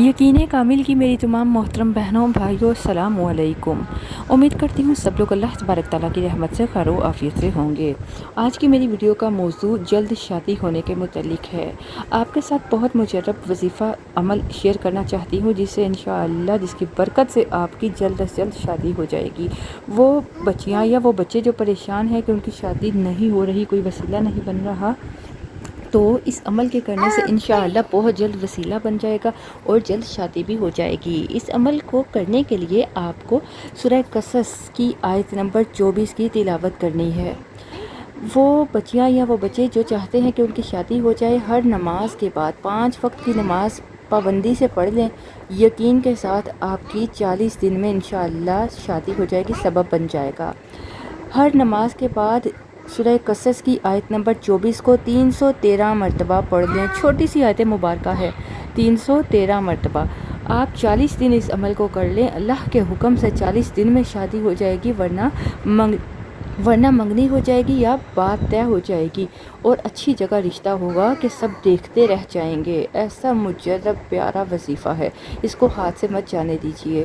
यकीन कामिल की मेरी तमाम मोहतरम बहनों भाइयों अस्सलाम वालेकुम। उम्मीद करती हूँ सब लोग अल्लाह तबारक ताला की रहमत से खैर आफियत से होंगे। आज की मेरी वीडियो का मौजू जल्द शादी होने के मुतल्लिक है। आपके साथ बहुत मुजर्रब वजीफ़ा अमल शेयर करना चाहती हूँ जिससे इंशाअल्लाह जिसकी बरकत से आपकी जल्द से जल्द शादी हो जाएगी। वो बच्चियाँ या वो बच्चे जो परेशान हैं कि उनकी शादी नहीं हो रही, कोई वसीला नहीं बन रहा, तो इस अमल के करने से इंशाअल्लाह बहुत जल्द वसीला बन जाएगा और जल्द शादी भी हो जाएगी। इस अमल को करने के लिए आपको सूरह कसस की आयत नंबर 24 की तिलावत करनी है। वो बच्चियाँ या वो बच्चे जो चाहते हैं कि उनकी शादी हो जाए, हर नमाज के बाद 5 वक्त की नमाज पाबंदी से पढ़ लें। यकीन के साथ आपकी 40 दिन में इंशाअल्लाह शादी हो जाएगी, सबब बन जाएगा। हर नमाज के बाद सूरह कसस की आयत नंबर 24 को 313 मरतबा पढ़ लें। छोटी सी आयत मुबारक है, 313 मरतबा। आप 40 दिन इस अमल को कर लें, अल्लाह के हुक्म से 40 दिन में शादी हो जाएगी, वरना मंगनी हो जाएगी या बात तय हो जाएगी और अच्छी जगह रिश्ता होगा कि सब देखते रह जाएंगे। ऐसा मुजर्रब प्यारा वजीफ़ा है, इसको हाथ से मत जाने दीजिए।